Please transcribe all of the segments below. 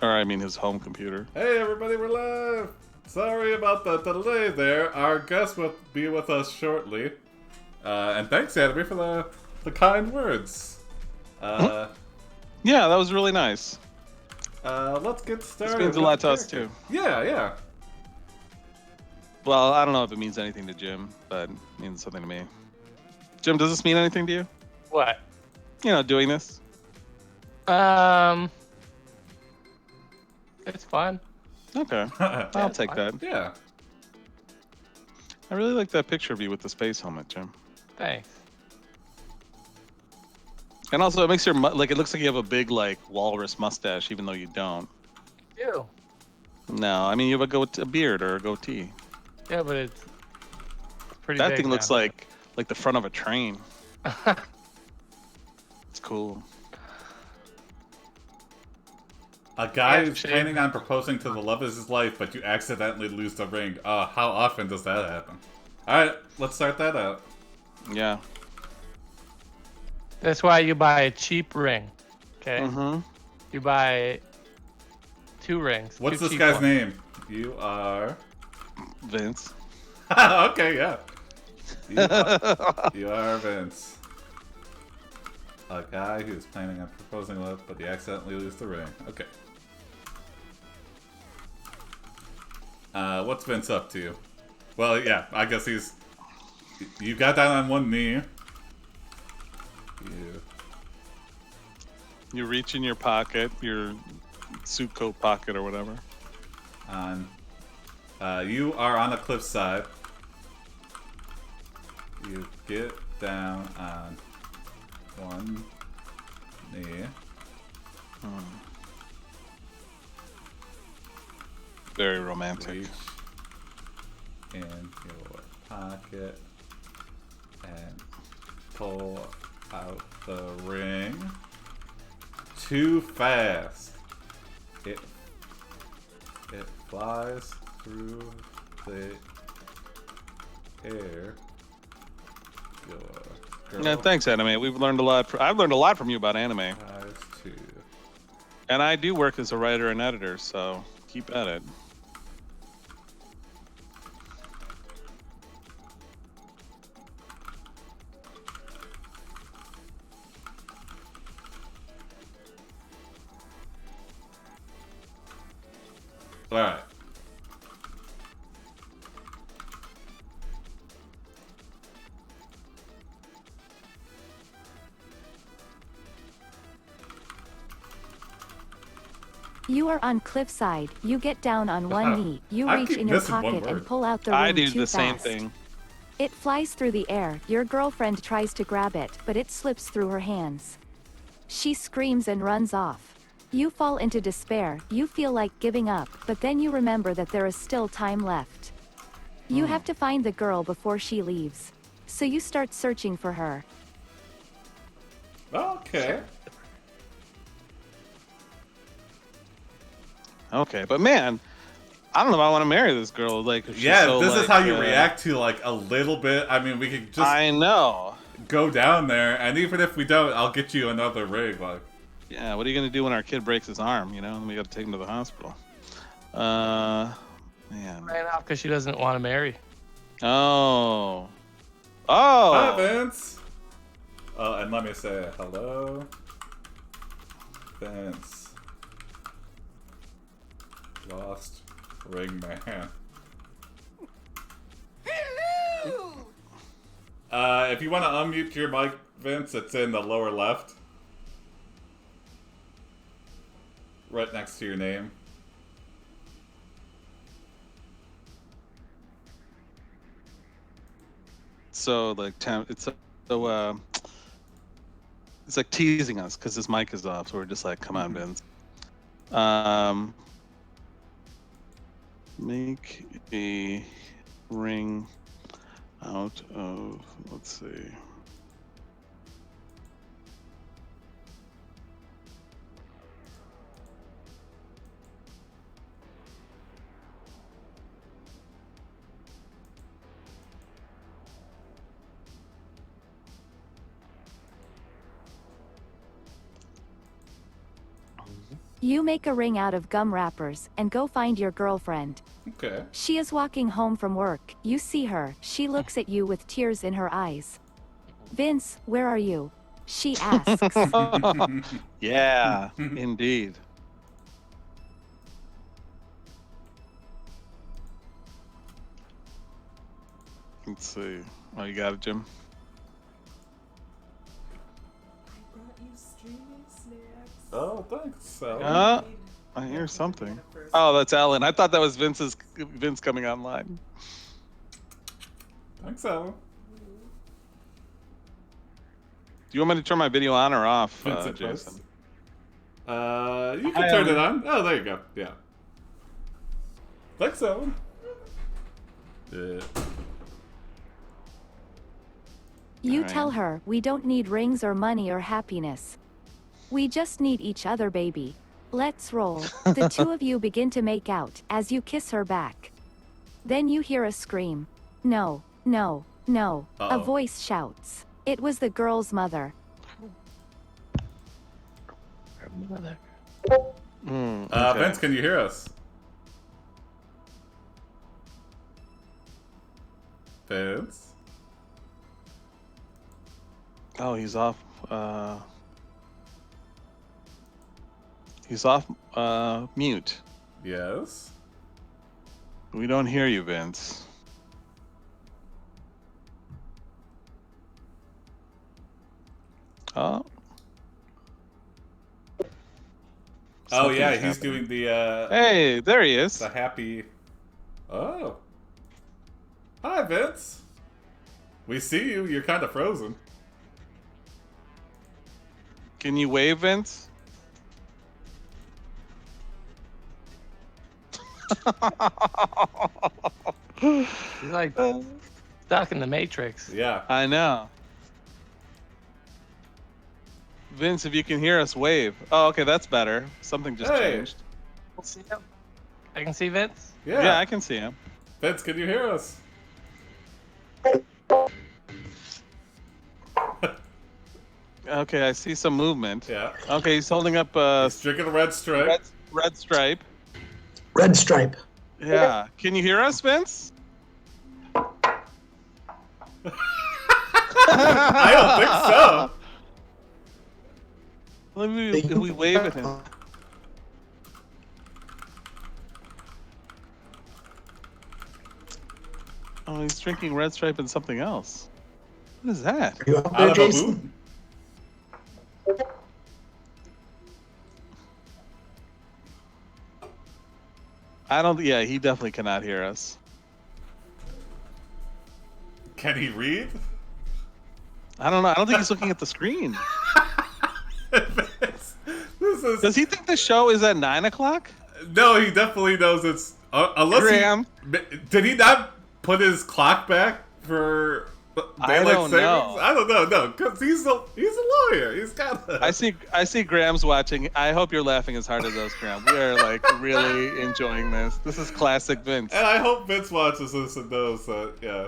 Or I mean his home computer. Hey everybody, we're live! Sorry about the delay there. Our guest will be with us shortly. And thanks, Anime, for the kind words. Yeah, that was really nice. Let's get started. This means a lot to us too. Yeah. Well, I don't know if it means anything to Jim, but it means something to me. Jim, does this mean anything to you? What? You know, doing this? It's fun. Okay. I'll take that. Yeah. I really like that picture of you with the space helmet, Jim. Thanks. And also, it makes your it looks like you have a big walrus mustache, even though you don't. You. No, I mean you have a beard or a goatee. Yeah, but it's pretty. That big thing now. looks like the front of a train. It's cool. A guy who's planning on proposing to the love of his life, but you accidentally lose the ring. How often does that happen? Alright, let's start that out. Yeah. That's why you buy a cheap ring. Okay. Mm-hmm. You buy 2 rings. What's 2 this cheap guy's ones. name? You are... Vince. Okay, yeah. You are Vince. A guy who's planning on proposing love, but he accidentally loses the ring. Okay. What's Vince up to? Well, yeah, I guess he's... You got down on one knee. You reach in your pocket, your suit coat pocket or whatever. You are on a cliffside. You get down on one knee. Very romantic. Reach in your pocket and pull out the ring. Too fast. It flies through the air. Yeah, thanks, Anime. We've learned a lot. I've learned a lot from you about anime. Flies to... And I do work as a writer and editor, so keep at it. Alright. You are on cliffside. You get down on one knee. You I reach keep in your missing one pocket word. and pull out the ring I do too the same fast. thing. It flies through the air. Your girlfriend tries to grab it, but it slips through her hands. She screams and runs off. You fall into despair. You feel like giving up, but then you remember that there is still time left. You have to find the girl before she leaves. So you start searching for her. Okay. Okay, but man, I don't know if I want to marry this girl. If she's Yeah, so, this is how you react to a little bit. I mean, we could just I know. go down there, and even if we don't, I'll get you another ring. Yeah, what are you gonna do when our kid breaks his arm? You know, and we got to take him to the hospital. Man. Ran off because she doesn't want to marry. Oh. Hi, Vince. And let me say hello, Vince. Lost ring man. Hello! If you want to unmute your mic, Vince, it's in the lower left. Right next to your name. So it's like teasing us because his mic is off, so we're just like, come on, Vince. Make a ring out of, let's see. You make a ring out of gum wrappers and go find your girlfriend. Okay. She is walking home from work. You see her. She looks at you with tears in her eyes. Vince, where are you? She asks. Yeah, indeed. Let's see. Oh, you got it, Jim? Oh, thanks, Sally. I hear something. Oh, that's Alan. I thought that was Vince coming online. Thanks, Sally. Do you want me to turn my video on or off, Vincent Jason? You can turn it on. Oh, there you go. Yeah. Thanks, Alan. Yeah. You Alright. tell her, we don't need rings or money or happiness. We just need each other, baby. Let's roll. The two of you begin to make out as you kiss her back. Then you hear a scream. No, no, no. A Uh-oh. voice shouts. It was the girl's mother. Her mother. Okay. Vince, can you hear us? Vince? Oh, he's off. He's off mute. Yes? We don't hear you, Vince. Oh. Oh, yeah, Something's he's happening. doing the, Hey, there he is. the happy... Oh. Hi, Vince. We see you. You're kind of frozen. Can you wave, Vince? He's like stuck in the Matrix. Yeah. I know. Vince, if you can hear us, wave. Oh, okay, that's better. Something just Hey. changed. See him? I can see Vince. Yeah. I can see him. Vince, can you hear us? Okay, I see some movement. Yeah. Okay, he's holding up a He's drinking a red stripe. red stripe. Red stripe. Yeah. Can you hear us, Vince? I don't think so. Let me if we wave at him. Oh, he's drinking red stripe and something else. What is that? Are you up there, Out of a Jason? boot. I don't. Yeah, he definitely cannot hear us. Can he read? I don't know. I don't think he's looking at the screen. this is... Does he think the show is at 9 o'clock? No, he definitely knows it's... unless Graham. Did he not put his clock back for daylight don't savings? know. I don't know. No, because he's a lawyer. He's got to... I see Graham's watching. I hope you're laughing as hard as us, Graham. We are like really enjoying this. This is classic Vince. And I hope Vince watches this and knows that, yeah.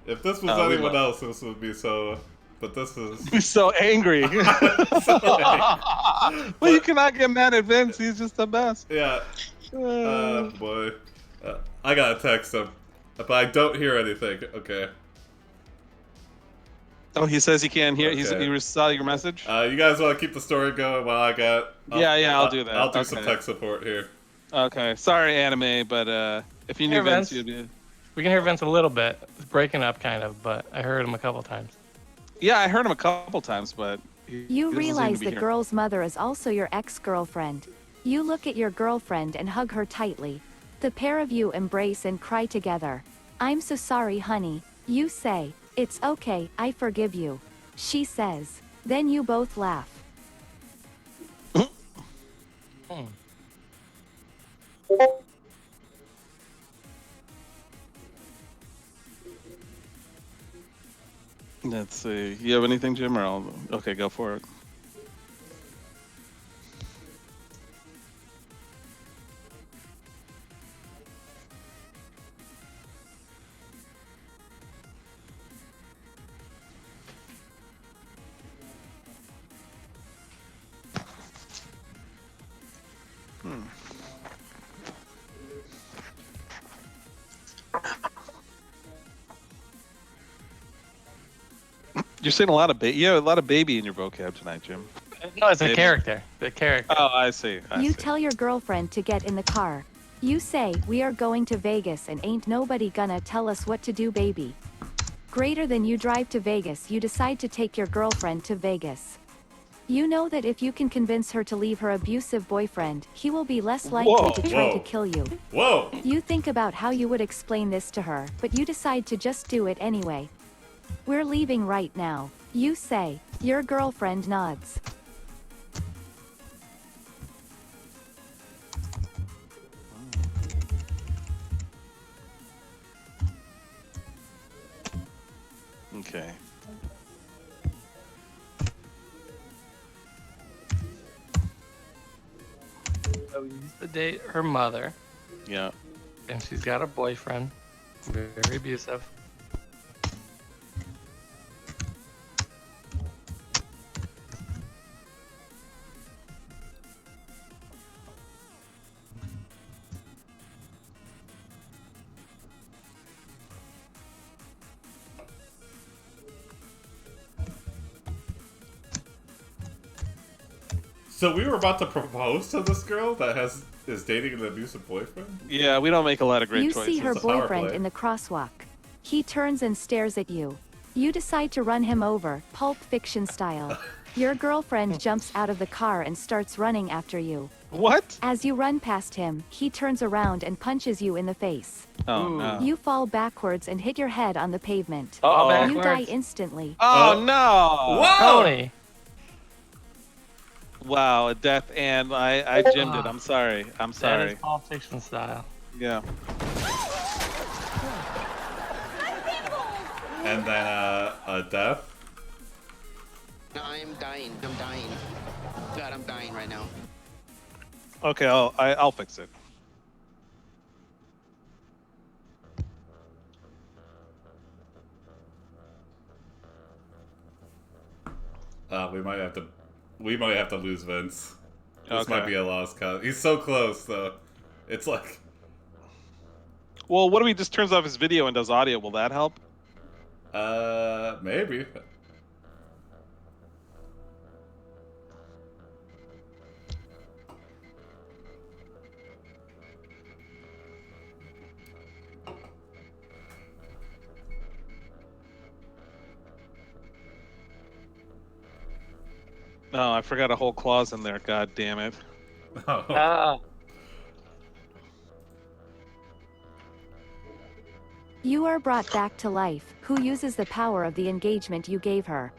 If this was Oh, we anyone love- else, this would be so... But this is... He's so angry. Well, you cannot get mad at Vince. He's just the best. Yeah. Boy. I gotta text him. But I don't hear anything. Okay. Oh, he says he can't hear. Okay. He saw your message. You guys want to keep the story going while I got... I'll do that. I'll do some Okay. tech support here. Okay, sorry, anime, but if you knew Here, Vince, Vince. you'd be. We can hear Vince a little bit. It's breaking up kind of, but I heard him a couple times. Yeah, I heard him a couple times, but he You doesn't seem realize to be the here. girl's mother is also your ex-girlfriend. You look at your girlfriend and hug her tightly. The pair of you embrace and cry together. I'm so sorry, honey. You say, it's okay, I forgive you. She says. Then you both laugh. Let's see. You have anything, Jim? Or okay, go for it. You're saying a lot of baby. You have a lot of baby in your vocab tonight, Jim. No, it's a Maybe. character. The character. Oh, I see. You tell your girlfriend to get in the car. You say, we are going to Vegas and ain't nobody gonna tell us what to do, baby. Greater than you drive to Vegas, you decide to take your girlfriend to Vegas. You know that if you can convince her to leave her abusive boyfriend, he will be less likely to try to kill you. Whoa! You think about how you would explain this to her, but you decide to just do it anyway. We're leaving right now. You say. Your girlfriend nods. Okay. So we used to date her mother, Yeah. and she's got a boyfriend. Very abusive. So we were about to propose to this girl that is dating an abusive boyfriend? Yeah, we don't make a lot of great You choices. see her It's a power boyfriend play. in the crosswalk. He turns and stares at you. You decide to run him over, Pulp Fiction style. Your girlfriend jumps out of the car and starts running after you. What? As you run past him, he turns around and punches you in the face. Oh Ooh. no. You fall backwards and hit your head on the pavement. Oh, You die backwards. instantly. Oh no! Whoa! Tony. Wow, a death, and I gymmed it. I'm sorry. I'm That sorry. is Pulp Fiction style. Yeah. And then a death. No, I'm dying. I'm dying. God, I'm dying right now. Okay, I'll fix it. We might have to lose Vince. This Okay. might be a lost cause. He's so close though. It's like Well, what if he just turns off his video and does audio? Will that help? maybe. No, I forgot a whole clause in there. God damn it. Oh. Ah. You are brought back to life, who uses the power of the engagement you gave her.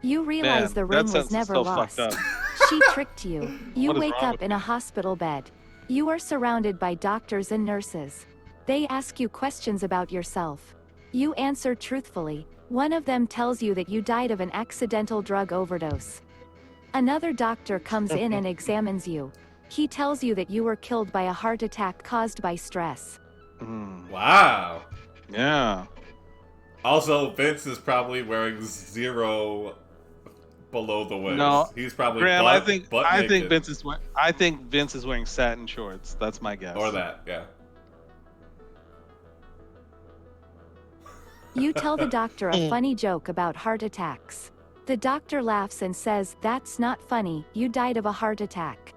You realize Man, the that ring was sentence is never so lost. fucked up. She tricked you. You What is wake wrong up with in a you? hospital bed. You are surrounded by doctors and nurses. They ask you questions about yourself. You answer truthfully. One of them tells you that you died of an accidental drug overdose. Another doctor comes in and examines you. He tells you that you were killed by a heart attack caused by stress. Wow. Yeah. Also, Vince is probably wearing 0 below the waist. No, He's probably Graham, butt, I think butt I think naked. Vince is wearing satin shorts. That's my guess. Or that, yeah. You tell the doctor a funny joke about heart attacks. The doctor laughs and says, "That's not funny, you died of a heart attack."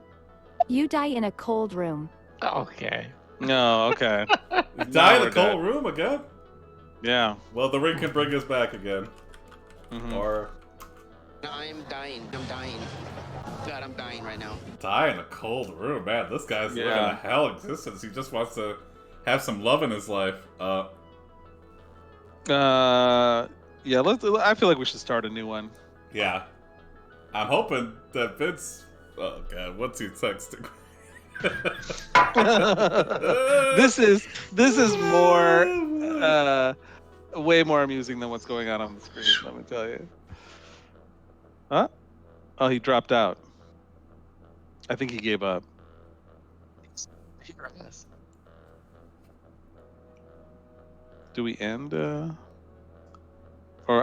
You die in a cold room. Okay. No, okay. Die Now in we're a cold dead. room again? Yeah. Well, the ring can bring us back again. Mhm. Or No, I'm dying. I'm dying. God, I'm dying right now. die in a cold room. Man, this guy's living Yeah. a hell existence. He just wants to have some love in his life. Yeah. I feel like we should start a new one. Yeah. I'm hoping that Vince... Oh, God, what's he texting? This is more way more amusing than what's going on the screen. Let me tell you. Huh? Oh, he dropped out. I think he gave up. Here it is. Do we end? Or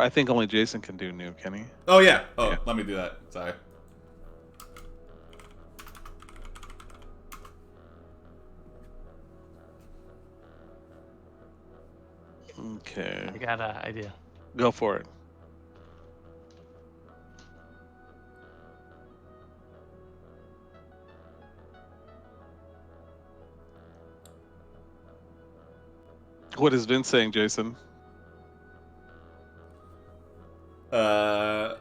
I think only Jason can do new. Can he? Oh, yeah. Oh, Yeah. let me do that. Sorry. Okay. I got an idea. Go for it. What is Vince saying, Jason? I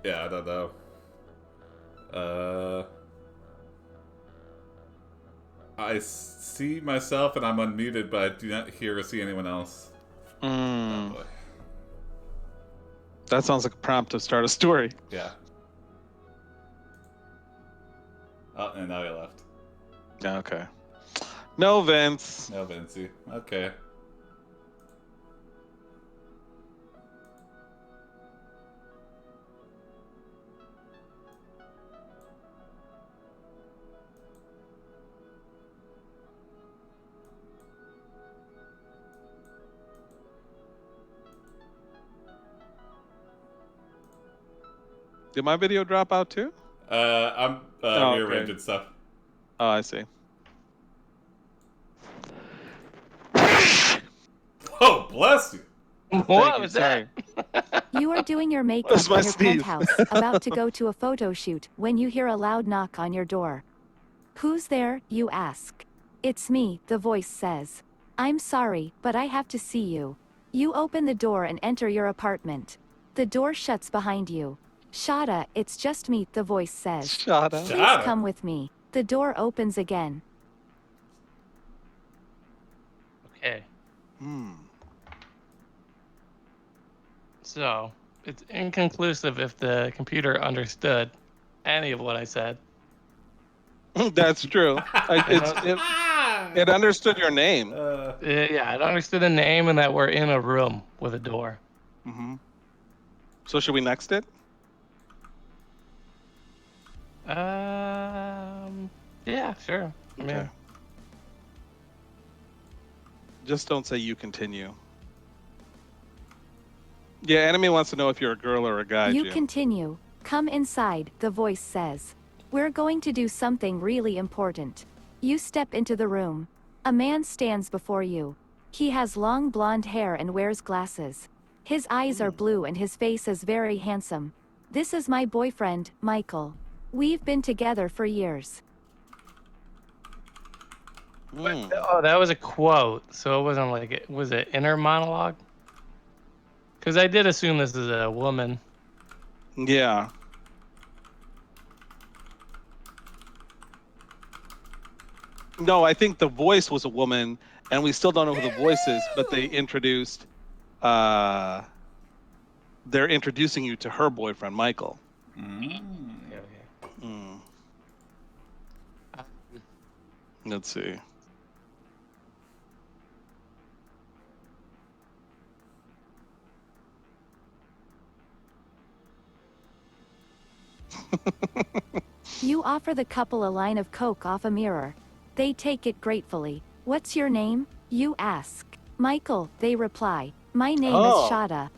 don't know. I see myself and I'm unmuted, but I do not hear or see anyone else. Oh boy. That sounds like a prompt to start a story. Yeah. Oh, and now he left. Okay. No, Vince. No, Vinci. Okay. Did my video drop out too? I'm okay. rearranging stuff. Oh, I see. Oh, bless you. What was that? You are doing your makeup That's my in your sneeze. penthouse, about to go to a photo shoot, when you hear a loud knock on your door. Who's there, you ask. It's me, the voice says. I'm sorry, but I have to see you. You open the door and enter your apartment. The door shuts behind you. Shawdah, it's just me, the voice says. Shawdah. Please Shawdah. come with me. The door opens again. Okay. Hmm. So, it's inconclusive if the computer understood any of what I said. That's true. It understood your name. Yeah, it understood the name and that we're in a room with a door. Mm-hmm. So should we next it? Yeah, sure. I mean, Okay. Just don't say you continue. Yeah, enemy wants to know if you're a girl or a guy, You Jim. continue. Come inside, the voice says. We're going to do something really important. You step into the room. A man stands before you. He has long blonde hair and wears glasses. His eyes are blue and his face is very handsome. This is my boyfriend, Michael. We've been together for years. Mm. oh, that was a quote, so it wasn't like was it inner monologue? Because I did assume this is a woman. Yeah. No, I think the voice was a woman, and we still don't know who the voice is, but they introduced, they're introducing you to her boyfriend, Michael. Okay. Mm. Let's see. You offer the couple a line of coke off a mirror. They take it gratefully. What's your name? You ask. Michael, they reply. My name is Oh. Shawdah.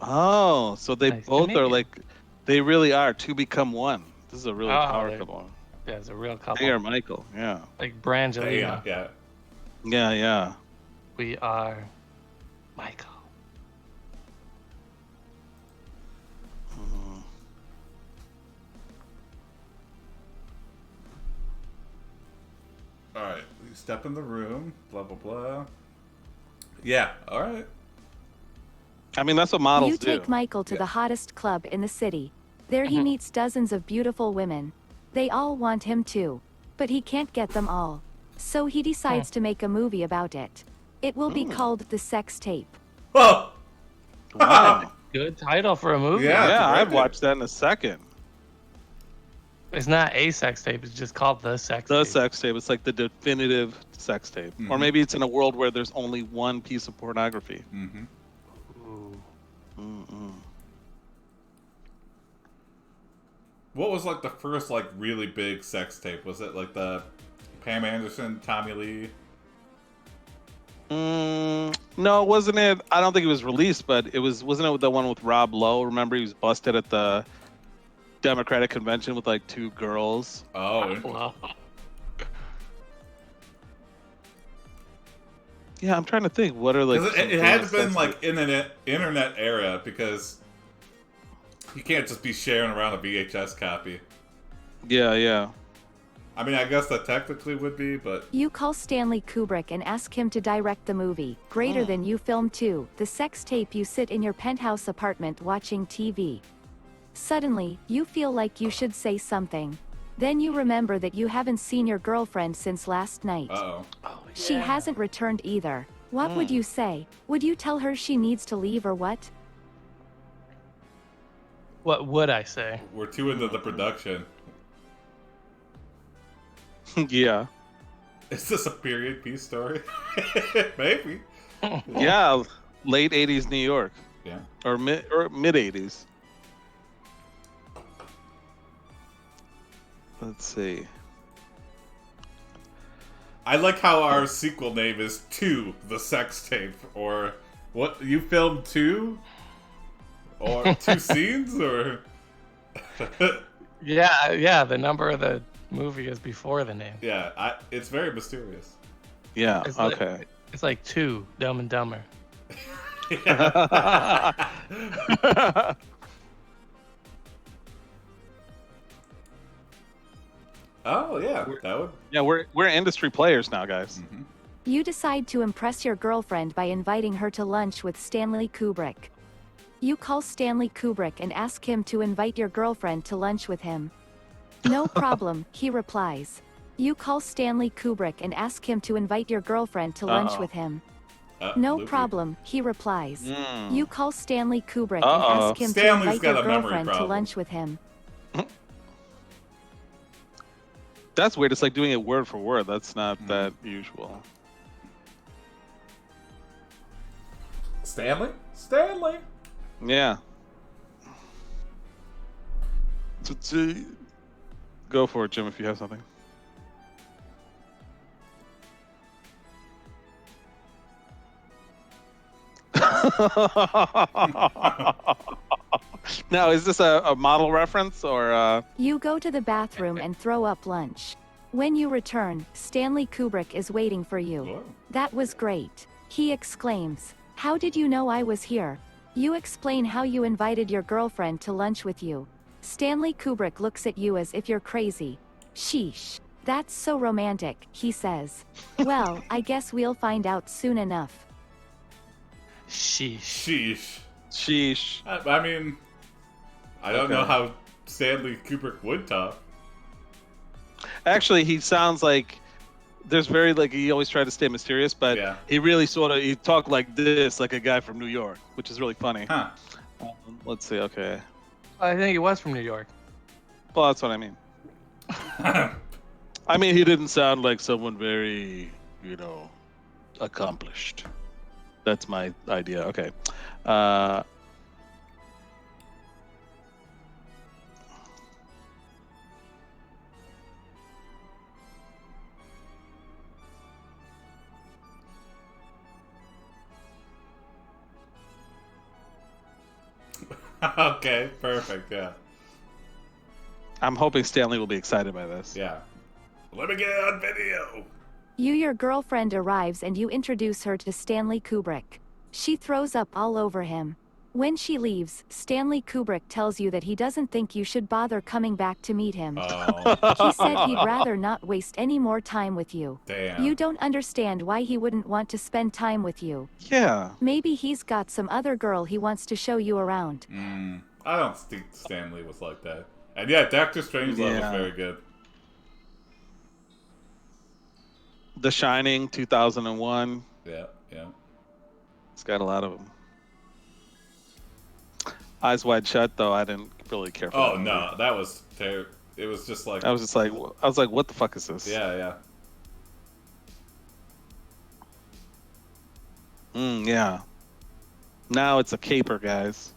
Oh, so they Nice to both meet are you. like, they really are two become one. This is a really Oh, powerful one. Yeah, it's a real couple. They are Michael, yeah. Like Brangelina. Yeah. Yeah, yeah. We are Michael. Mhm. Alright, we step in the room, blah, blah, blah. Yeah, alright. I mean, that's what models You do. take Michael to Yeah. the hottest club in the city. There he meets dozens of beautiful women. They all want him too. But he can't get them all. So he decides to make a movie about it. It will be called The Sex Tape. Oh! Wow. Good title for a movie. Yeah. Yeah, right I'd there. watch that in a second. It's not a sex tape. It's just called The Sex The Tape. sex tape. It's like the definitive sex tape. Or Mhm. maybe it's in a world where there's only one piece of pornography. Mm-hmm. Ooh. Mm-mm. What was like the first like really big sex tape? Was it like the Pam Anderson, Tommy Lee? No, wasn't it? I don't think it was released, but it was. Wasn't it the one with Rob Lowe? Remember, he was busted at the Democratic convention with like two girls. Oh, Well, Yeah, I'm trying to think. What are like? because some it had to famous been sex like tapes? internet era because you can't just be sharing around a VHS copy. Yeah, yeah. I mean, I guess that technically would be, but You call Stanley Kubrick and ask him to direct the movie, Greater Than You Film 2, the sex tape. You sit in your penthouse apartment watching TV. Suddenly, you feel like you should say something. Then you remember that you haven't seen your girlfriend since last night. uh-oh. She hasn't returned either. What would you say? Would you tell her she needs to leave or what? What would I say? We're too into the production. Yeah. Is this a period piece story? Maybe. Yeah. Late 80s New York. Yeah. Or mid 80s. Let's see. I like how our sequel name is To the Sex Tape, or what? You filmed 2? Or 2 scenes, or? Yeah, the number of the movie is before the name. Yeah, it's very mysterious. Yeah. It's Okay. It's like 2, Dumb and Dumber. Oh yeah, that would. Yeah, we're industry players now, guys. Mhm. You decide to impress your girlfriend by inviting her to lunch with Stanley Kubrick. You call Stanley Kubrick and ask him to invite your girlfriend to lunch with him. No problem, he replies. You call Stanley Kubrick and ask him to invite your girlfriend to lunch with him. No Loopy. problem, he replies. Mm. You call Stanley Kubrick and Uh-oh. ask him Stanley's to invite got your a memory girlfriend to problem. lunch with him. That's weird. It's like doing it word for word. That's not that usual. Stanley? Stanley! Yeah. Go for it, Jim, if you have something. Now, is this a model reference or? You go to the bathroom and throw up lunch. When you return, Stanley Kubrick is waiting for you. Whoa. That was great. He exclaims. How did you know I was here? You explain how you invited your girlfriend to lunch with you. Stanley Kubrick looks at you as if you're crazy. Sheesh. That's so romantic, he says. Well, I guess we'll find out soon enough. Sheesh. Sheesh. Sheesh. I mean, I don't know Okay. how Stanley Kubrick would talk. Actually, he sounds like there's very like he always tried to stay mysterious, but Yeah. he really he talked like this, like a guy from New York, which is really funny. Huh. Let's see. Okay. I think he was from New York. Well, that's what I mean. I mean, he didn't sound like someone very, accomplished. That's my idea. Okay. Okay, perfect, yeah. I'm hoping Stanley will be excited by this. Yeah. Let me get it on video! Your girlfriend arrives and you introduce her to Stanley Kubrick. She throws up all over him. When she leaves, Stanley Kubrick tells you that he doesn't think you should bother coming back to meet him. Oh, He said he'd rather not waste any more time with you. damn. You don't understand why he wouldn't want to spend time with you. Yeah. Maybe he's got some other girl he wants to show you around. I don't think Stanley was like that. And yeah, Doctor Strangelove was Yeah. very good. The Shining, 2001. Yeah, yeah. It's got a lot of them. Eyes Wide Shut, though, I didn't really care for. Oh that no, movie. that was terrible. It was just like, I was like, what the fuck is this? yeah. Yeah. Now it's a caper, guys.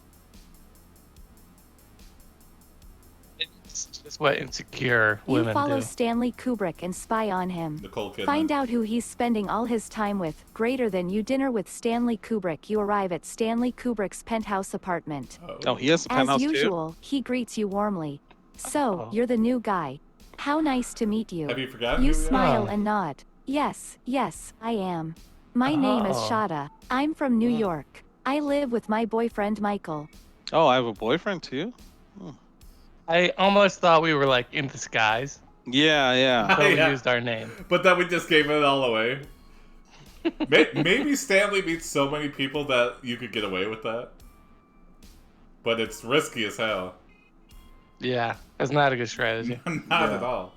It's just what insecure You women follow do. Stanley Kubrick and spy on him. Nicole Kidman. Find out who he's spending all his time with. Greater Than You dinner with Stanley Kubrick. You arrive at Stanley Kubrick's penthouse apartment. Oh, he has a As penthouse usual, he greets you warmly. So, you're the new guy. How nice to meet you. Have you forgotten You who we are? smile Oh. and nod. Yes, I am. My name is Oh. Shawdah. I'm from New York. I live with my boyfriend Michael. too. Oh, I have a boyfriend too. I almost thought we were like in disguise. Yeah. Totally Yeah. used our name. But then we just gave it all away. Maybe Stanley meets so many people that you could get away with that. But it's risky as hell. Yeah, that's not a good strategy. Not at all.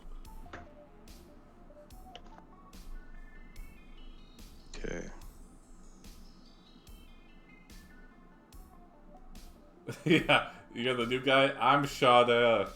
Okay. Yeah, you're the new guy. I'm Shawdah.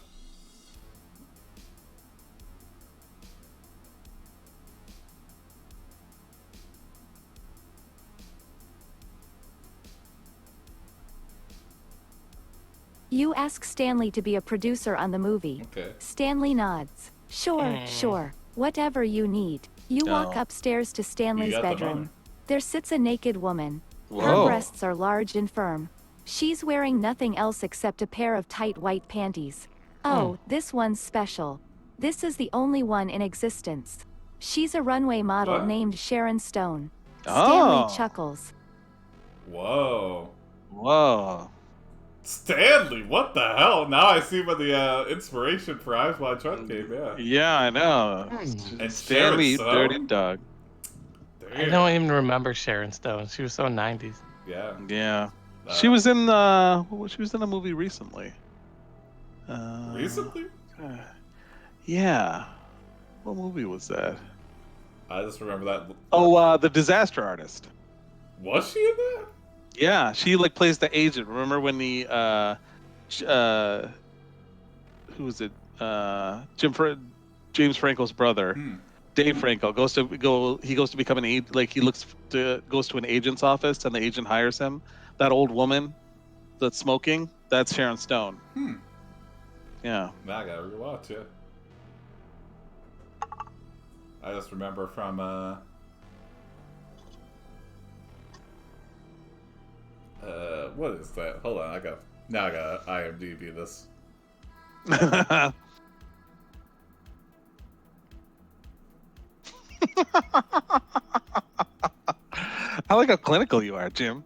You ask Stanley to be a producer on the movie. Okay. Stanley nods. Sure. Whatever you need. You walk Oh. upstairs to Stanley's got the bedroom. money. There sits a naked woman. Her Whoa. breasts are large and firm. She's wearing nothing else except a pair of tight white panties. Oh, this one's special. This is the only one in existence. She's a runway model What? named Sharon Stone. Stanley Oh. chuckles. Whoa. Whoa. Stanley, what the hell? Now I see where the inspiration for Eyes Wide Shut came, yeah. Yeah, I know. And Stanley, Sharon Stone? dirty dog. I don't even remember Sharon Stone. She was so 90s. Yeah. Yeah. She was in she was in a movie recently. Recently? Yeah. What movie was that? I just remember that. Oh, The Disaster Artist. Was she in that? Yeah, she like plays the agent. Remember when the who was it? James Franco's brother, Dave Franco, goes to become an agent. Like he goes to an agent's office, and the agent hires him. That old woman that's smoking, that's Sharon Stone. Yeah. Now I gotta rewatch it. I just remember from what is that? Hold on, I gotta IMDb this. I like how clinical you are, Jim.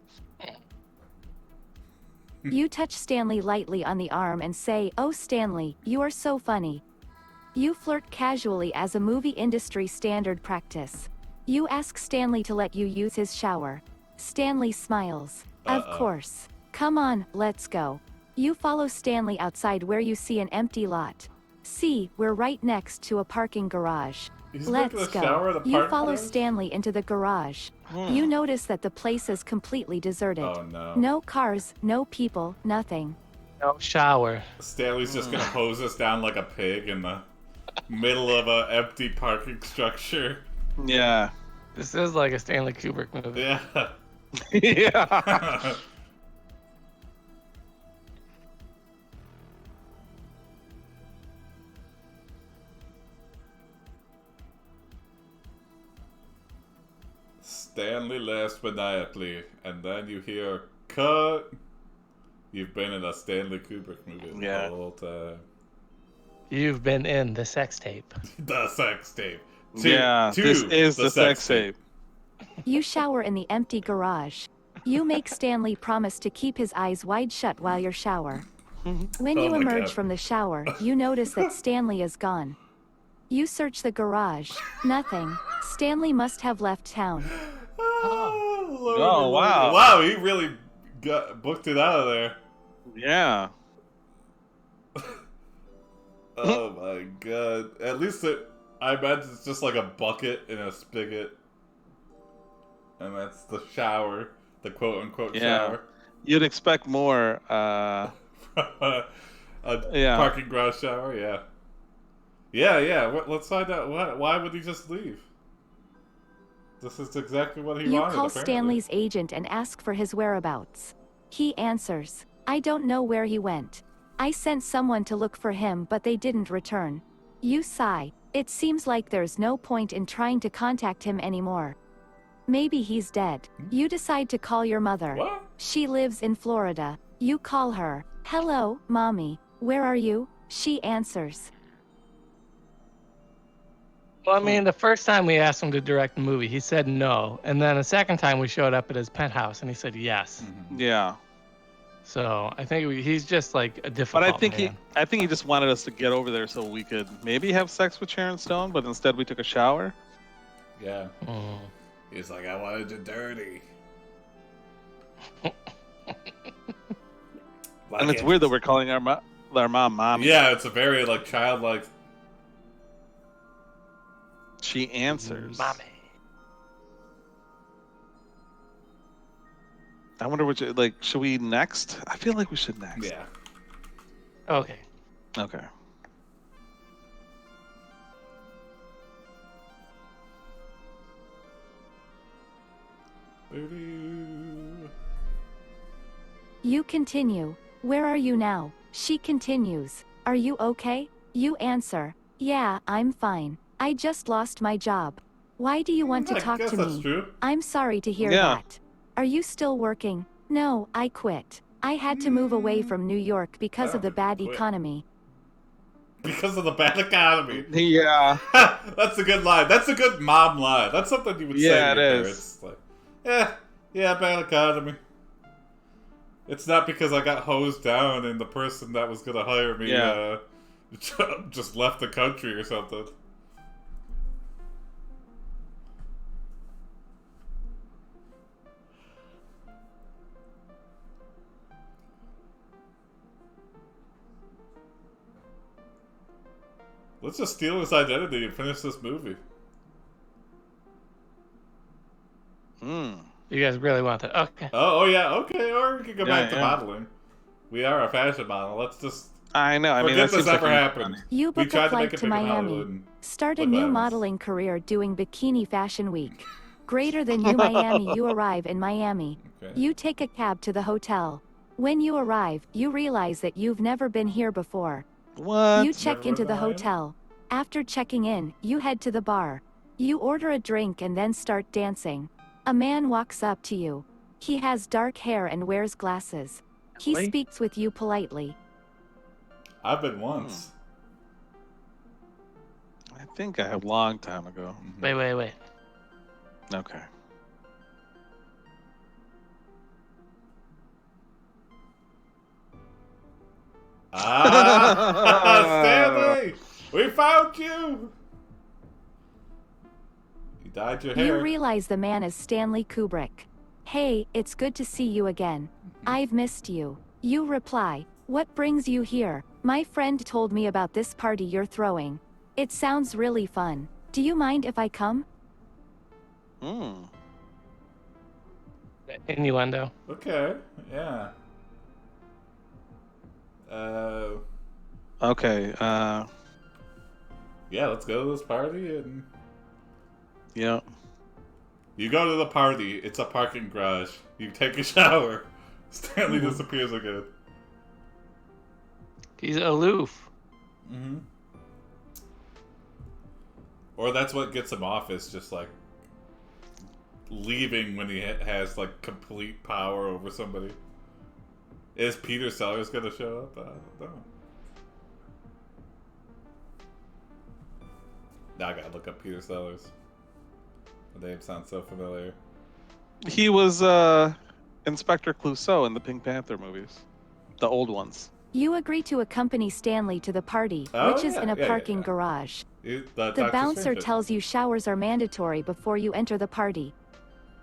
You touch Stanley lightly on the arm and say, "Oh Stanley, you are so funny." You flirt casually as a movie industry standard practice. You ask Stanley to let you use his shower. Stanley smiles. Of course. Come on, let's go. You follow Stanley outside where you see an empty lot. See, we're right next to a parking garage. He's Let's making a go. shower at a You parking follow garage? Stanley into the garage. You notice that the place is completely deserted. Oh no. No cars, no people, nothing. No shower. Stanley's just gonna hose us down like a pig in the middle of a empty parking structure. Yeah. This is like a Stanley Kubrick movie. Yeah. Yeah. Stanley laughs maniacally, and then you hear cut. You've been in a Stanley Kubrick movie Yeah. the whole time. You've been in the sex tape. The sex tape. Yeah, this is the sex tape. You shower in the empty garage. You make Stanley promise to keep his eyes wide shut while you shower. When Oh you my emerge God. from the shower, you notice that Stanley is gone. You search the garage. Nothing. Stanley must have left town. Oh, wow. Wow, he really booked it out of there. Yeah. Oh my god. At least I imagine it's just like a bucket and a spigot. And that's the shower. The quote unquote Yeah. shower. You'd expect more. A Yeah. parking garage shower, yeah. Yeah. Let's find out why would he just leave? This is exactly what he You wanted. call apparently. Stanley's agent and ask for his whereabouts. He answers, "I don't know where he went. I sent someone to look for him but they didn't return." You sigh. It seems like there's no point in trying to contact him anymore. Maybe he's dead. You decide to call your mother. What? She lives in Florida. You call her. "Hello, Mommy. Where are you?" She answers. Well, I mean, the first time we asked him to direct the movie, he said no. And then the second time we showed up at his penthouse and he said yes. Yeah. So I think he's just like a But difficult I think man. he just wanted us to get over there so we could maybe have sex with Sharon Stone, but instead we took a shower. Yeah. Mm. He's like, I wanted you dirty. And it's weird that we're calling our mom mommy. Yeah, it's a very like childlike. She answers. Mommy. I wonder which, like, should we next? I feel like we should next. Yeah. Okay. Okay. You continue. Where are you now? She continues. Are you okay? You answer. Yeah, I'm fine. I just lost my job. Why do you want to I talk guess to that's me? true. I'm sorry to hear Yeah. that. Are you still working? No, I quit. I had to move away from New York because I of the don't bad quit. economy. Because of the bad economy. Yeah. That's a good line. That's a good mom line. That's something you would say Yeah, to your it parents. Like, yeah, bad economy. It's not because I got hosed down and the person that was gonna hire me Yeah. just left the country or something. Let's just steal his identity and finish this movie. Hmm. You guys really want that? Okay. Oh yeah, okay, or we can go Yeah, back to yeah. modeling. We are a fashion model. Let's just I know. I mean, forget that this seems like ever a- happened. You We book tried a to make flight it to big in Hollywood Miami. and Start a look new what happens. modeling career doing Bikini Fashion Week. Greater than you Miami, you arrive in Miami. Okay. You take a cab to the hotel. When you arrive, you realize that you've never been here before. What? You check Never into been the to Miami? hotel. After checking in, you head to the bar. You order a drink and then start dancing. A man walks up to you. He has dark hair and wears glasses. He Really? speaks with you politely. I've been once. I think a long time ago. Wait. Okay. Ah, Stanley! We found you! You dyed your hair. You realize the man is Stanley Kubrick. Hey, it's good to see you again. I've missed you. You reply, what brings you here? My friend told me about this party you're throwing. It sounds really fun. Do you mind if I come? Hmm. Innuendo. Okay, yeah. Okay. Yeah, let's go to this party and... Yeah. You go to the party, it's a parking garage. You take a shower. Stanley disappears again. He's aloof. Mm-hmm. Or that's what gets him off, is just like leaving when he has like complete power over somebody. Is Peter Sellers gonna show up? I don't know. Now I gotta look up Peter Sellers. The name sounds so familiar. He was Inspector Clouseau in the Pink Panther movies, the old ones. You agree to accompany Stanley to the party, Oh, which is yeah, in a yeah, parking yeah. garage. The Doctor bouncer Strange. tells you showers are mandatory before you enter the party.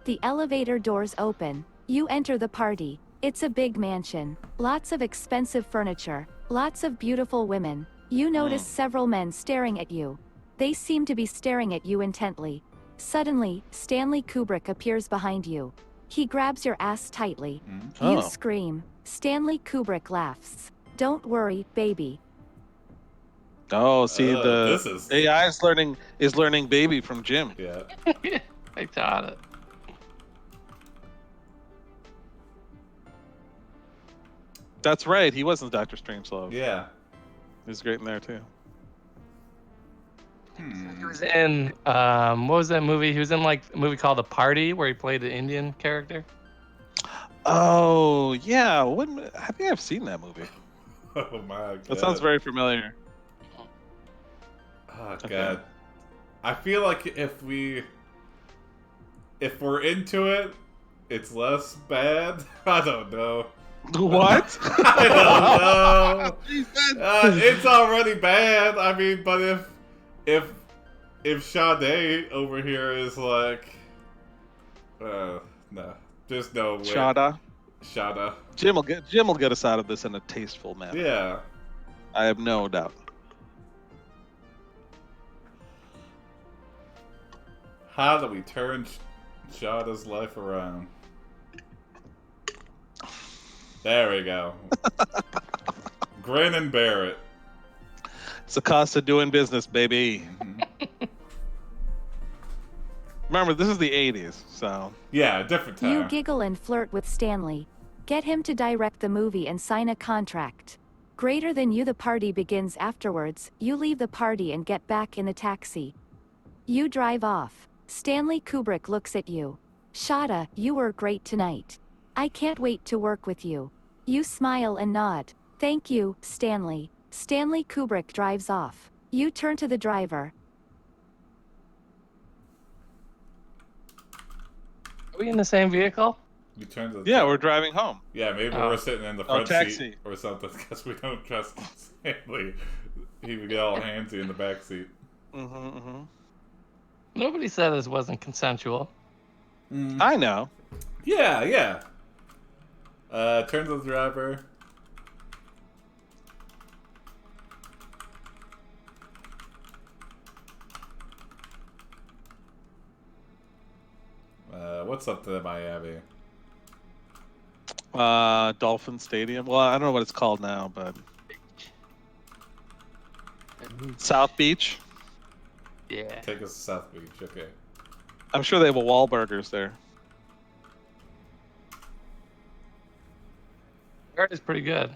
The elevator doors open. You enter the party. It's a big mansion. Lots of expensive furniture. Lots of beautiful women. You notice several men staring at you. They seem to be staring at you intently. Suddenly, Stanley Kubrick appears behind you. He grabs your ass tightly. Oh. You scream. Stanley Kubrick laughs. Don't worry, baby. Oh, see, the this is- AI is learning baby from Jim. Yeah. I got it. That's right. He wasn't Doctor Strangelove. Yeah. He was great in there too. He was in what was that movie? He was in like a movie called The Party where he played the Indian character. Oh yeah. I think I've seen that movie. Oh my god. That sounds very familiar. Oh god. Okay. I feel like if we're into it, it's less bad. I don't know. What? I don't know. It's already bad. I mean, but if Shawdah over here is like, no, there's no way. Shawdah. Shawdah. Jim will get us out of this in a tasteful manner. Yeah. I have no doubt. How do we turn Shawdah's life around? There we go. Grin and bear it. It's the cost of doing business, baby. Remember, this is the 80s, so... Yeah, different time. You giggle and flirt with Stanley. Get him to direct the movie and sign a contract. Greater than you, the party begins afterwards. You leave the party and get back in the taxi. You drive off. Stanley Kubrick looks at you. Shawdah, you were great tonight. I can't wait to work with you. You smile and nod. Thank you, Stanley. Stanley Kubrick drives off. You turn to the driver. Are we in the same vehicle? You turn to the Yeah, we're driving home. Yeah, maybe Oh. we're sitting in the front taxi. seat or something because we don't trust Stanley. He would get all handsy in the back seat. Nobody said this wasn't consensual. I know. Yeah, yeah. Turn to the driver. What's up to Miami? Dolphin Stadium. Well, I don't know what it's called now, but South Beach. Yeah. Take us to South Beach, okay. I'm sure they have a Wahlburgers there. Heard is pretty good.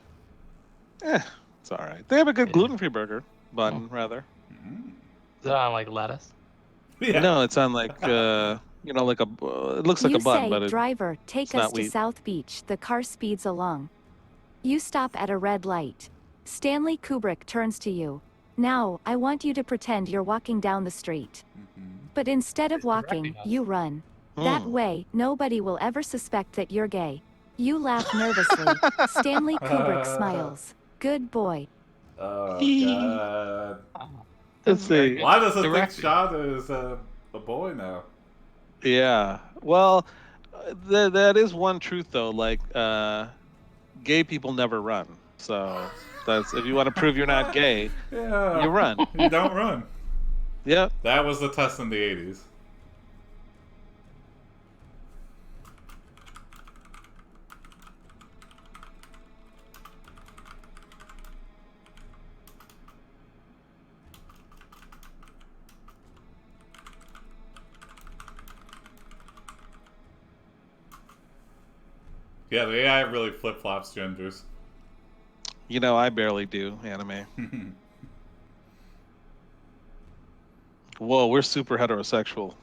It's all right. They have a good gluten-free burger bun, rather. Is it on like lettuce? Yeah. No, it's on like like a. It looks like You a bun, say, but driver, take it's us not to wheat. South Beach. The car speeds along. You stop at a red light. Stanley Kubrick turns to you. Now, I want you to pretend you're walking down the street. But instead of walking, directing us. you run. That way, nobody will ever suspect that you're gay. You laugh nervously. Stanley Kubrick smiles. Good boy. Oh, God. Let's see. Why does it think Directing. Shawdah is a boy now? Yeah. Well, that is one truth though. Like, gay people never run. So that's if you want to prove you're not gay, Yeah. you run. You don't run. Yep. That was the test in the 80s. Yeah, the AI really flip-flops genders. You know, I barely do anime. Whoa, we're super heterosexual.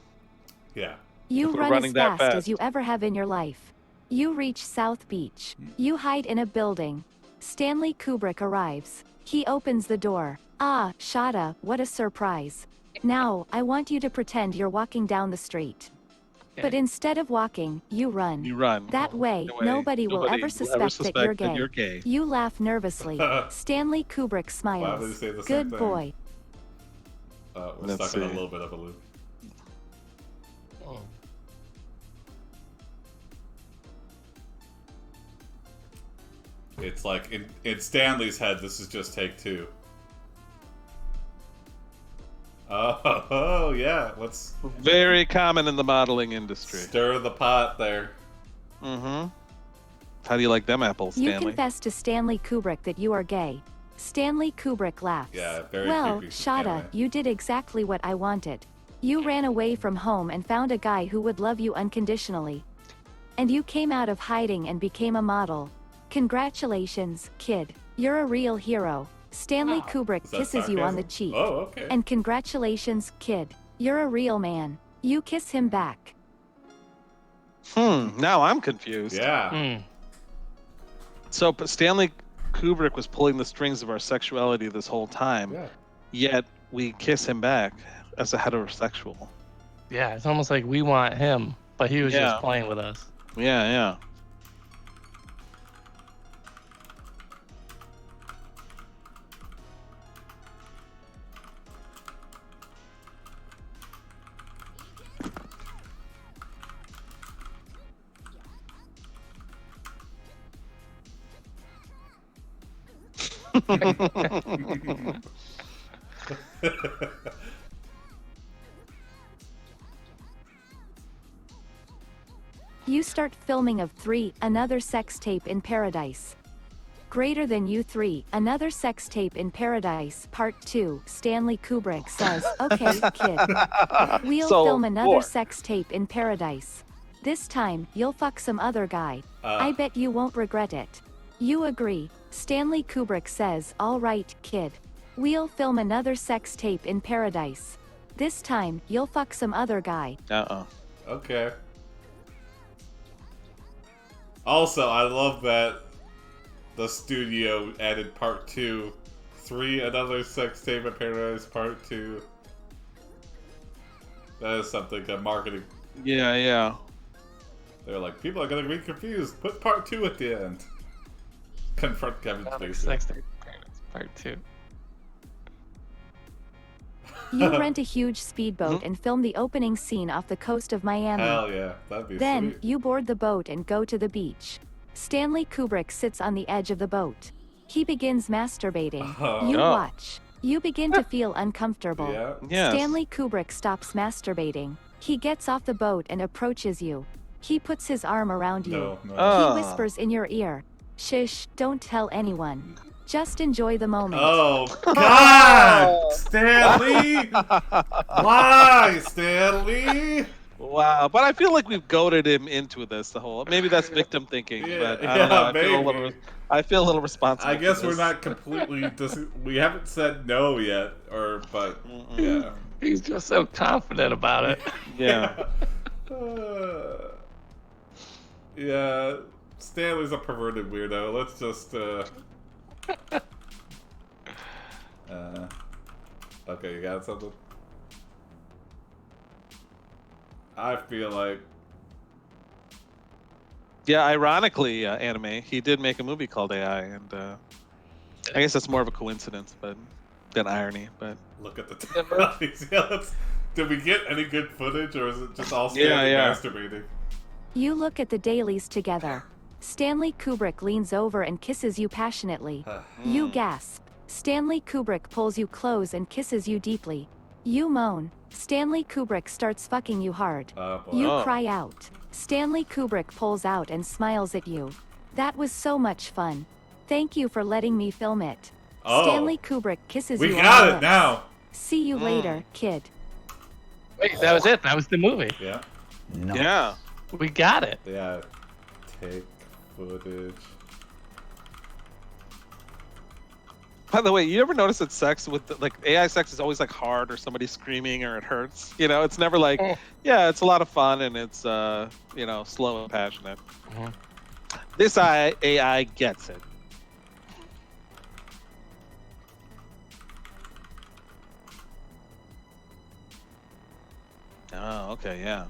Yeah. You If we're run running as that fast as fast. you ever have in your life. You reach South Beach. You hide in a building. Stanley Kubrick arrives. He opens the door. Ah, Shawdah, what a surprise. Now, I want you to pretend you're walking down the street. But instead of walking, you run. You run. That way, nobody will ever suspect that you're gay. You laugh nervously. Stanley Kubrick Wow, they smiles. say the same Good thing. boy. We're Let's stuck in a see. little bit of a loop. Oh. It's like, in Stanley's head, this is just take two. Oh, yeah. Let's Very common in the modeling industry. stir the pot there. Mm-hmm. How do you like them apples, You Stanley? confess to Stanley Kubrick that you are gay. Stanley Kubrick laughs. Yeah, very Well, creepy Shawdah, Stanley. you did exactly what I wanted. You ran away from home and found a guy who would love you unconditionally. And you came out of hiding and became a model. Congratulations, kid. You're a real hero. Stanley Kubrick Is that kisses you on the sarcasm? cheek. Oh, okay. And congratulations, kid. You're a real man. You kiss him back. Now I'm confused. Yeah. Hmm. So but Stanley Kubrick was pulling the strings of our sexuality this whole time, Yeah. yet we kiss him back as a heterosexual. Yeah, it's almost like we want him, but he was Yeah. just playing with us. Yeah, yeah. You start filming of 3, Another Sex Tape in Paradise. Greater than you 3, Another Sex Tape in Paradise, Part 2, Stanley Kubrick says, okay, kid. We'll So, film another 4. sex tape in Paradise. This time, you'll fuck some other guy. I Uh, bet you won't regret it. You agree. Stanley Kubrick says, all right, kid. We'll film another sex tape in Paradise. This time, you'll fuck some other guy. okay. Also, I love that the studio added part 2. 3, Another Sex Tape in Paradise, part 2. That is something that marketing. Yeah. They're like, people are gonna be confused. Put part 2 at the end. Confront Kevin Another Spacey. Sex Tape in Paradise, Part 2. You rent a huge speedboat and film the opening scene off the coast of Miami. Hell yeah, that'd be Then, sweet. you board the boat and go to the beach. Stanley Kubrick sits on the edge of the boat. He begins masturbating. You Oh. watch. You begin to feel uncomfortable. Yeah. Yes. Stanley Kubrick stops masturbating. He gets off the boat and approaches you. He puts his arm around you. No, no. Oh. He whispers in your ear. Shush, don't tell anyone. Just enjoy the moment. Oh, God! Stanley! Why, Stanley? Wow, but I feel like we've goaded him into this. The whole maybe that's victim thinking, Yeah, but I don't know. maybe. I feel a little responsible. I guess for we're this. not completely we haven't said no yet, but yeah. He's just so confident about it. Yeah. Yeah, Stanley's a perverted weirdo. Let's just okay, you got something? I feel like Yeah, ironically, anime, he did make a movie called AI, and I guess that's more of a coincidence, but than irony. But look at the tallies. Yeah, did we get any good footage, or is it just all Stanley Yeah. masturbating? You look at the dailies together. Stanley Kubrick leans over and kisses you passionately. You gasp. Stanley Kubrick pulls you close and kisses you deeply. You moan. Stanley Kubrick starts fucking you hard. Boy. You Oh. cry out. Stanley Kubrick pulls out and smiles at you. That was so much fun. Thank you for letting me film it. Oh. Stanley Kubrick kisses We you on got the it lips. now. See you later, kid. Wait, that was it. That was the movie. Yeah, yeah, We got it. yeah. Take footage. by the way, you ever notice that sex with like AI sex is always like hard or somebody screaming or it hurts? You know, it's never like, yeah, it's a lot of fun and it's slow and passionate. Mhm. This AI gets it. Oh, okay, yeah.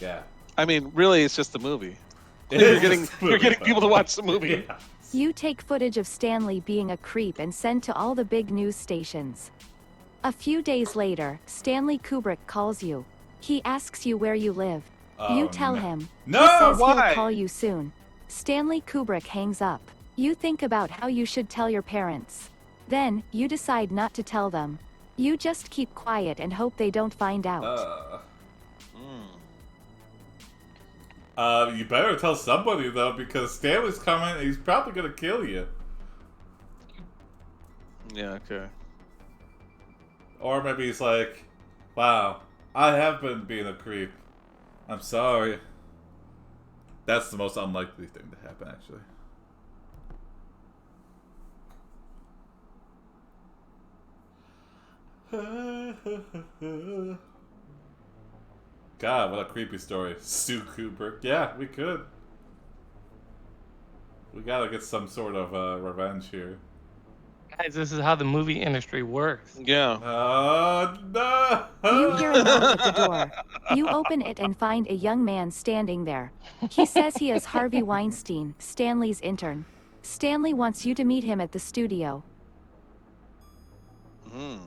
Yeah. I mean, really, it's just a movie. It You're is getting just a you're getting movie. people to watch the movie. Yeah. You take footage of Stanley being a creep and send to all the big news stations. A few days later, Stanley Kubrick calls you. He asks you where you live. You Oh, tell no. him. No, He says why? he'll call you soon. Stanley Kubrick hangs up. You think about how you should tell your parents. Then, you decide not to tell them. You just keep quiet and hope they don't find out. You better tell somebody though, because Stanley's coming and he's probably gonna kill you. Yeah, okay. Or maybe he's like, wow, I have been being a creep. I'm sorry. That's the most unlikely thing to happen, actually. God, what a creepy story. Sue Kubrick. Yeah, we could. We gotta get some sort of revenge here. Guys, this is how the movie industry works. Yeah. No! You hear a knock at the door. You open it and find a young man standing there. He says he is Harvey Weinstein, Stanley's intern. Stanley wants you to meet him at the studio. Mm.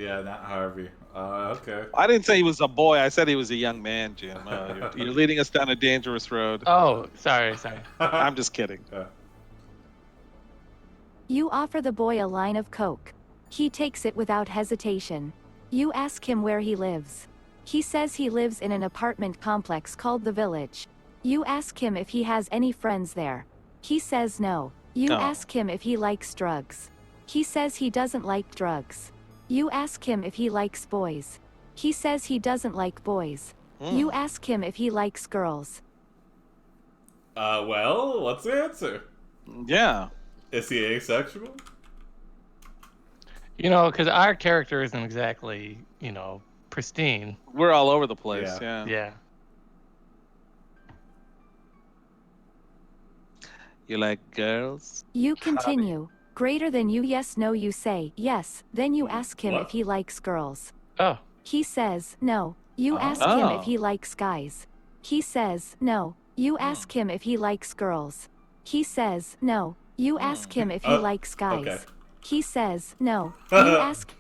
Yeah, not Harvey. Okay. I didn't say he was a boy. I said he was a young man, Jim. You're leading us down a dangerous road. Oh, sorry. I'm just kidding. You offer the boy a line of coke. He takes it without hesitation. You ask him where he lives. He says he lives in an apartment complex called The Village. You ask him if he has any friends there. He says no. You Oh. ask him if he likes drugs. He says he doesn't like drugs. You ask him if he likes boys. He says he doesn't like boys. You ask him if he likes girls. Well, what's the answer? Yeah. Is he asexual? You know, because our character isn't exactly, pristine. We're all over the place. Yeah. Yeah. Yeah. You like girls? You continue. Greater than you yes no you say yes, then you ask him What? if he likes girls. Oh. He says no. You ask him if Oh. he likes guys. He says no. You ask him if he likes girls. He says no. You ask him if he likes guys. okay. He says no. You ask.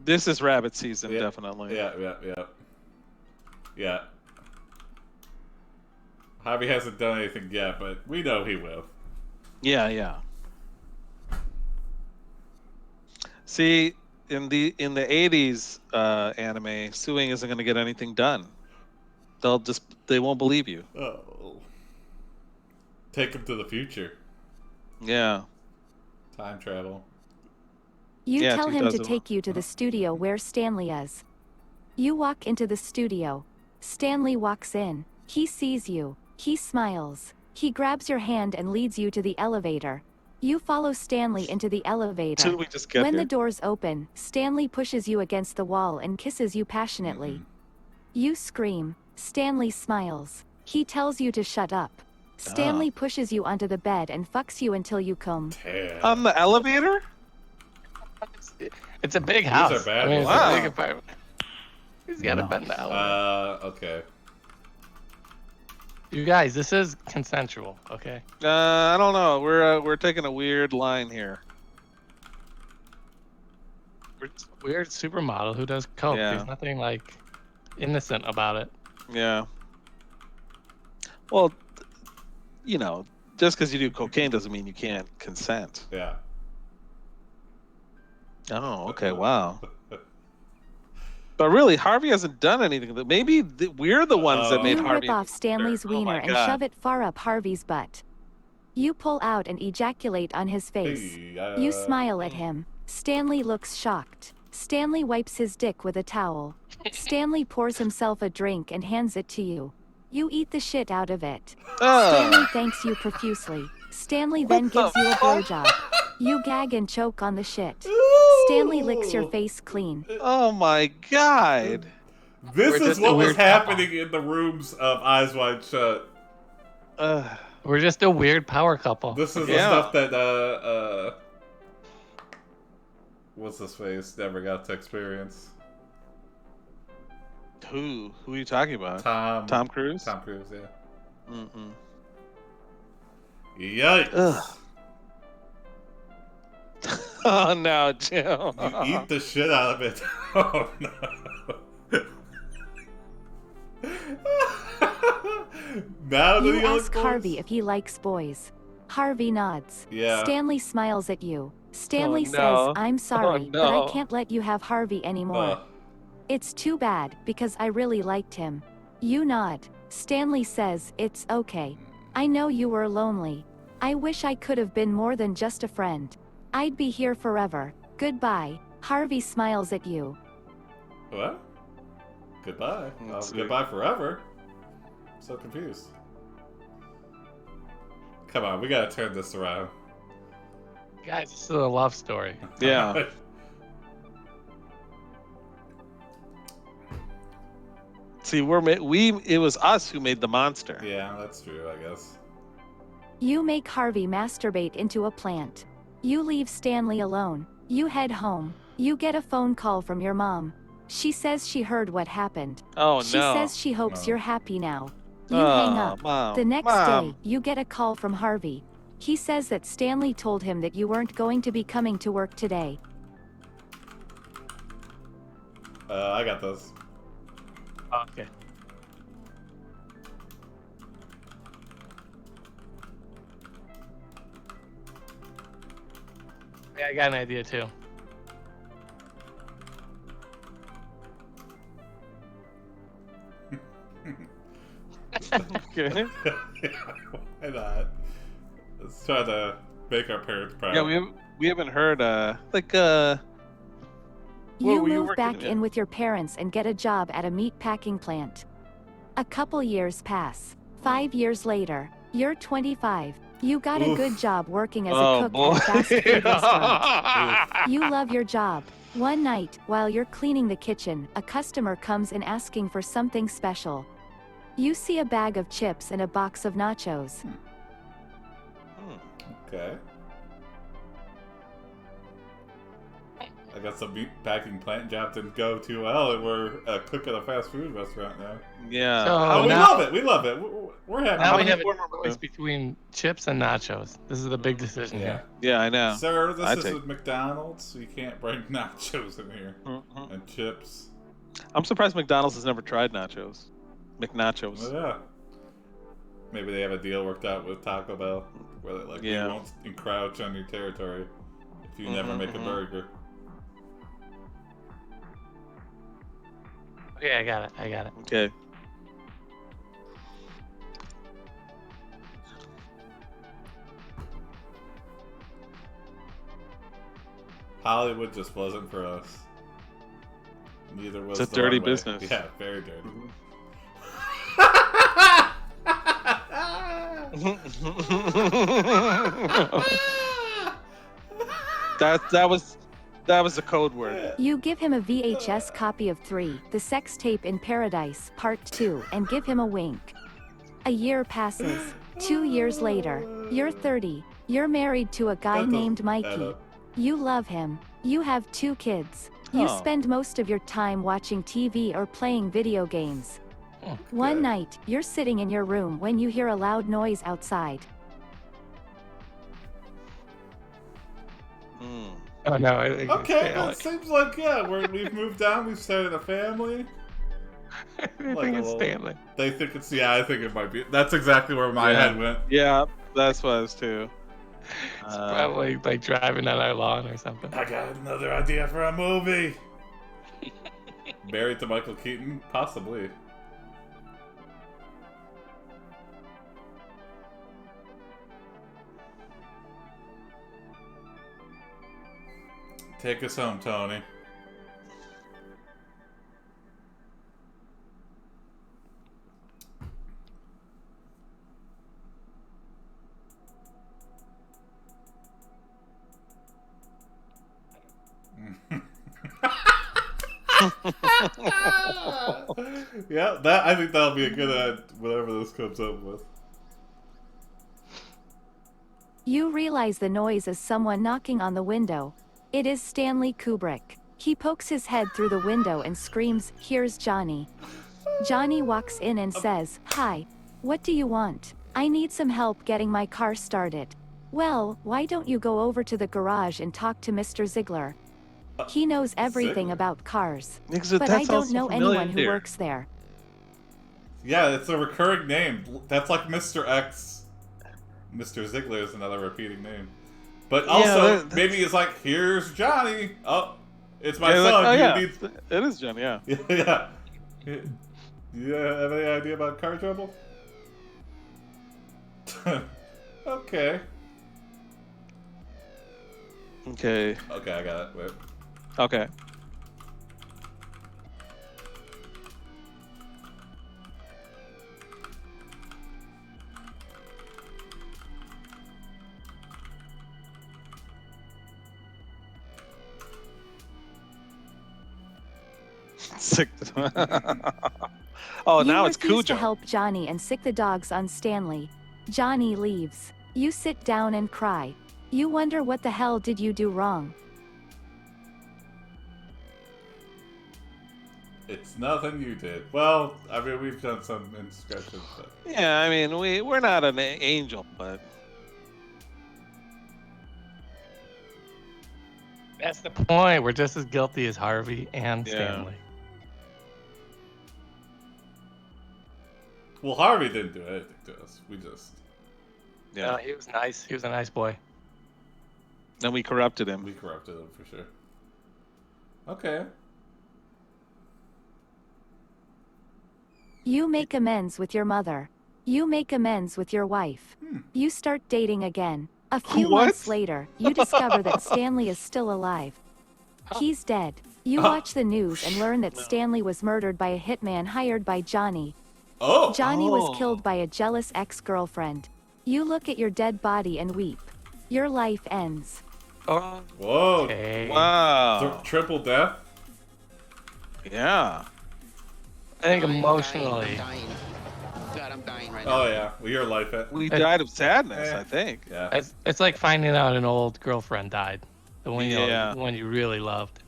This is rabbit season, Yeah. definitely. Yeah. Harvey hasn't done anything yet, but we know he will. Yeah. See, in the 80s anime, suing isn't going to get anything done. They won't believe you. Oh. Take him to the future. Yeah. Time travel. You Yeah, tell him to 2001. take you to the studio where Stanley is. You walk into the studio. Stanley walks in. He sees you. He smiles. He grabs your hand and leads you to the elevator. You follow Stanley into the elevator. Did we just get When here? the doors open, Stanley pushes you against the wall and kisses you passionately. You scream. Stanley smiles. He tells you to shut up. Stanley pushes you onto the bed and fucks you until you come. Damn. On the elevator? It's a big house. are bad I mean, it's ones. a big apartment. He's got a bed now. Okay. You guys, this is consensual, okay? I don't know. We're taking a weird line here. Weird supermodel who does coke. Yeah. There's nothing like innocent about it. Yeah. Well, just because you do cocaine doesn't mean you can't consent. Yeah. Oh, okay. Wow. But really, Harvey hasn't done anything. Maybe we're the ones that made You Harvey. rip off Stanley's Oh my wiener and God. shove it far up Harvey's butt. You pull out and ejaculate on his face. Hey, You smile at him. Stanley looks shocked. Stanley wipes his dick with a towel. Stanley pours himself a drink and hands it to you. You eat the shit out of it. Stanley thanks you profusely. Stanley then gives you a blowjob. You gag and choke on the shit. Stanley licks your face clean. Oh my God. This We're is just a what was weird couple. happening in the rooms of Eyes Wide Shut. We're just a weird power couple. This is the Yeah. stuff that what's his face never got to experience. Who are you talking about? Tom Cruise? Tom Cruise, yeah. Mm-mm. Yikes! Ugh. Oh no, Jim. You eat the shit out of it. Oh no. Now do You you ask Harvey if he likes boys. Harvey nods. Yeah. Stanley smiles at you. Stanley Oh, no. says, I'm sorry, but no. I can't let you have Harvey anymore. It's too bad, because I really liked him. You nod. Stanley says, it's okay. I know you were lonely. I wish I could have been more than just a friend. I'd be here forever. Goodbye. Harvey smiles at you. What? Goodbye. Let's see. Goodbye forever. I'm so confused. Come on, we gotta turn this around. Guys, this is a love story. Yeah. See, it was us who made the monster. Yeah, that's true, I guess. You make Harvey masturbate into a plant. You leave Stanley alone. You head home. You get a phone call from your mom. She says she heard what happened. Oh She no. says she hopes No. you're happy now. You hang up. Mom. The next Mom. day, you get a call from Harvey. He says that Stanley told him that you weren't going to be coming to work today. I got this. Okay. Yeah, I got an idea too. Okay. Yeah, why not? Let's try to make our parents proud. Yeah, we haven't heard like You were you move working back in? in with your parents and get a job at a meat packing plant. A couple years pass. 5 years later, you're 25. You got a good Oof. job working as a Oh cook boy. at a fast food restaurant. You love your job. One night, while you're cleaning the kitchen, a customer comes in asking for something special. You see a bag of chips and a box of nachos. Okay. I guess the meat packing plant job didn't go too well, and we're a cook at a fast food restaurant now. Yeah. So Oh, we now, love it. We love it. We're happy. now we many have a former- choice between chips and nachos. This is the big decision Yeah. here. Yeah, I know. Sir, this I'd is take- a McDonald's, so you can't bring nachos in here. Mhm. And chips. I'm surprised McDonald's has never tried nachos. Oh, McNachos. yeah. Maybe they have a deal worked out with Taco Bell where they Yeah. won't encroach on your territory if you never Mhm, make a mhm. burger. Okay, I got it. I got it. Okay. Hollywood just wasn't for us. Neither was It's a the dirty runway. business. Yeah, very dirty. that was a code word. You give him a VHS copy of 3, The Sex Tape in Paradise, Part 2, and give him a wink. A year passes. 2 years later, you're 30. You're married to a guy That doesn't named add Mikey. up. You love him. You have 2 kids. You Oh. spend most of your time watching TV or playing video games. One Okay. night, you're sitting in your room when you hear a loud noise outside. Mm. Oh no! I think it's Okay, Stanley. that seems like, yeah, we've moved on, we've started a family. I Like think a it's little- Stanley. They think it's, yeah, I think it might be. That's exactly where my Yeah. head went. Yeah, that's what I was too. It's probably like driving on our lawn or something. I got another idea for a movie. Married to Michael Keaton? Possibly. Take us home, Tony. Yeah, I think that'll be a good whatever this comes up with. You realize the noise is someone knocking on the window. It is Stanley Kubrick. He pokes his head through the window and screams, "Here's Johnny." Johnny walks in and says, "Hi. What do you want? I need some help getting my car started." "Well, why don't you go over to the garage and talk to Mr. Ziegler? He knows everything Ziegler? about cars. Because But that I sounds don't know so anyone who familiar. works there." Yeah, it's a recurring name. That's like Mr. X. Mr. Ziegler is another repeating name. But also, that's- maybe it's like, here's Johnny. Oh, it's my Yeah, like, son. oh, You yeah. need- It is John, yeah. yeah. You have any idea about car trouble? Okay. Okay. Okay, I got it. Wait. Okay. Sick. Oh, You now it's refuse to Cujo. help Johnny and sick the dogs on Stanley. Johnny leaves. You sit down and cry. You wonder what the hell did you do wrong. It's nothing you did. Well, I mean, we've done some indiscretions, but Yeah, I mean, we're not an angel, but That's the point. We're just as guilty as Harvey and Yeah. Stanley. Well, Harvey didn't do anything to us. We just Yeah. No, he was nice. He was a nice boy. And we corrupted him. we corrupted him for sure. Okay. You make amends with your mother. You make amends with your wife. You start dating again. A few What? months later, you discover that Stanley is still alive. He's dead. You watch the news and learn that Stanley was murdered by a hitman hired by Johnny. Oh. Johnny Oh. was killed by a jealous ex-girlfriend. You look at your dead body and weep. Your life ends. Oh, Whoa. okay. Wow. Triple death. Yeah. I think I'm emotionally. dying. God, I'm dying right now. Oh yeah. Well, your life. We died of sadness, I think. Yeah. It's like finding out an old girlfriend died. The one Yeah. the one you really loved.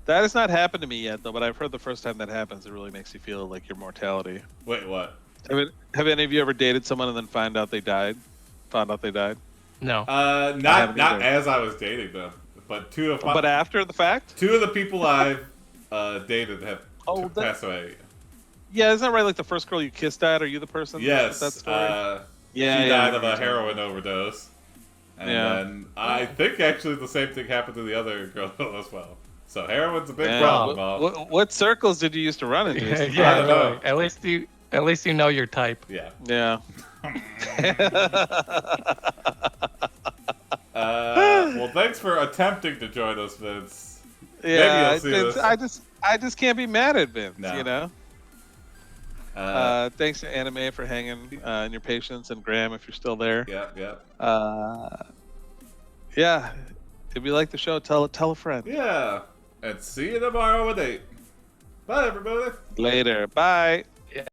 That has not happened to me yet, though. But I've heard the first time that happens, it really makes you feel like your mortality. Wait, what? Have any of you ever dated someone and then found out they died? No. Not haven't either. as I was dating them, but But after the fact? two of the people I've dated have Oh, that- passed away. Yeah, isn't that right? Like the first girl you kissed at? Are you the person? Yes. That story? She Yeah, died I of a remember. heroin overdose. And Yeah. then I think actually the same thing happened to the other girl as well. So heroin's a big Yeah. problem, Bob. What circles did you used to run into? I yeah, don't know. At least you know your type. Yeah. Yeah. Well, thanks for attempting to join us, Vince. Yeah, you'll see this. I just can't be mad at Vince, No. you know? Thanks to Anime for hanging and your patience, and Graham if you're still there. Yeah. Yeah, if you like the show, tell a friend. Yeah. And see you tomorrow at 8. Bye, everybody. Later. Bye.